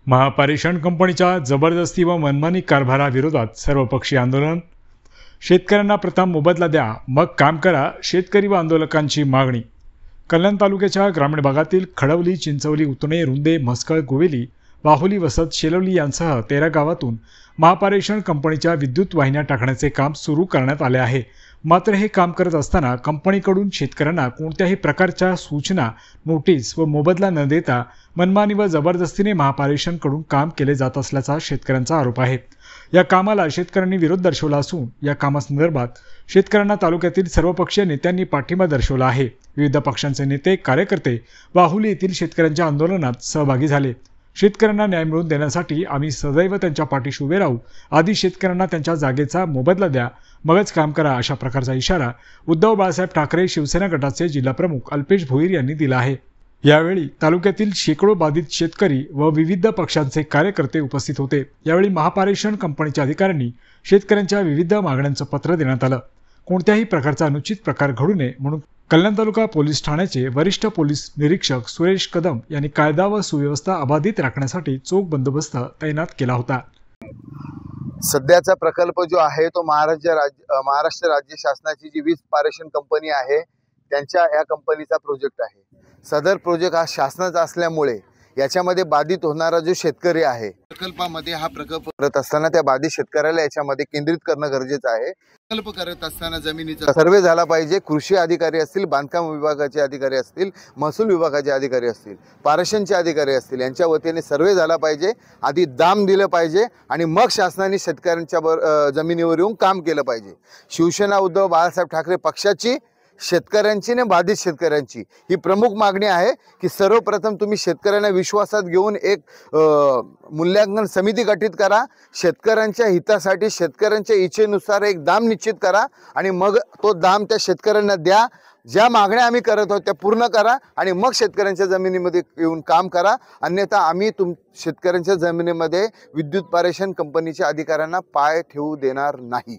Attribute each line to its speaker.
Speaker 1: महापारेषण कंपनीच्या जबरदस्ती व मनमानी कारभाराविरोधात सर्वपक्षीय आंदोलन. शेतकऱ्यांना प्रथम मोबदला द्या, मग काम करा, शेतकरी व आंदोलकांची मागणी. कल्याण तालुक्याच्या ग्रामीण भागातील खडवली, चिंचवली, उतणे, रुंदे, म्हसकळ, गोवेली, बाहुली, वसत, शेलवली यांसह 13 गावातून महापारेषण कंपनीच्या विद्युत वाहिन्या टाकण्याचे काम सुरू करण्यात आले आहे. मात्र हे काम करत असताना कंपनीकडून शेतकऱ्यांना कोणत्याही प्रकारच्या सूचना, नोटीस व मोबदला न देता मनमानी व जबरदस्तीने महापारेषणकडून काम केले जात असल्याचा शेतकऱ्यांचा आरोप आहे. या कामाला शेतकऱ्यांनी विरोध दर्शवला असून या कामासंदर्भात शेतकऱ्यांना तालुक्यातील सर्वपक्षीय नेत्यांनी पाठिंबा दर्शवला आहे. विविध पक्षांचे नेते, कार्यकर्ते बाहुली येथील शेतकऱ्यांच्या आंदोलनात सहभागी झाले. शेतकऱ्यांना न्याय मिळवून देण्यासाठी आम्ही सदैव त्यांच्या पाठीशी उभे राहू. आधी शेतकऱ्यांना त्यांच्या जागेचा मोबदला द्या, मगच काम करा, अशा प्रकारचा इशारा उद्धव बाळासाहेब ठाकरे शिवसेना गटाचे जिल्हाप्रमुख अल्पेश भोईर यांनी दिला आहे. यावेळी तालुक्यातील शेकडो बाधित शेतकरी व विविध पक्षांचे कार्यकर्ते उपस्थित होते. यावेळी महापारेषण कंपनीच्या अधिकाऱ्यांनी शेतकऱ्यांच्या विविध मागण्यांचं पत्र देण्यात आलं. कोणत्याही प्रकारचा अनुचित प्रकार घडू नये म्हणून कल्याण तालुका पोलीस ठाण्याचे वरिष्ठ पोलीस निरीक्षक सुरेश कदम यांनी कायदा व सुव्यवस्था अबाधित राखण्यासाठी चोख बंदोबस्त तैनात केला होता.
Speaker 2: सध्याचा प्रकल्प जो आहे तो महाराष्ट्र राज्य शासनाची जी वीज पारेषण कंपनी आहे त्यांच्या या कंपनीचा प्रोजेक्ट आहे. सदर प्रोजेक्ट हा शासनाचा असल्यामुळे याच्यामध्ये बाधित होणारा जो शेतकरी आहे, प्रकल्पामध्ये हा प्रकल्प करत असताना त्या बाधित शेतकऱ्याला याच्यामध्ये केंद्रित करणं गरजेचं आहे. प्रकल्प करत असताना जमिनीचा सर्वे झाला पाहिजे. कृषी अधिकारी असतील, बांधकाम विभागाचे अधिकारी असतील, महसूल विभागाचे अधिकारी असतील, पारेषणचे अधिकारी असतील, यांच्या वतीने सर्वे झाला पाहिजे. आधी दाम दिलं पाहिजे आणि मग शासनाने शेतकऱ्यांच्या जमिनीवर येऊन काम केलं पाहिजे. शिवसेना उद्धव बाळासाहेब ठाकरे पक्षाची शेतकऱ्यांची आणि बाधित शेतकऱ्यांची ही प्रमुख मागणी आहे की सर्वप्रथम तुम्ही शेतकऱ्यांना विश्वासात घेऊन एक मूल्यांकन समिती गठीत करा. शेतकऱ्यांच्या हितासाठी शेतकऱ्यांच्या इच्छेनुसार एक दाम निश्चित करा आणि मग तो दाम त्या शेतकऱ्यांना द्या. ज्या मागण्या आम्ही करत आहोत त्या पूर्ण करा आणि मग शेतकऱ्यांच्या जमिनीमध्ये येऊन काम करा. अन्यथा आम्ही शेतकऱ्यांच्या जमिनीमध्ये विद्युत पारेषण कंपनीच्या अधिकाऱ्यांना पाय ठेवू देणार नाही.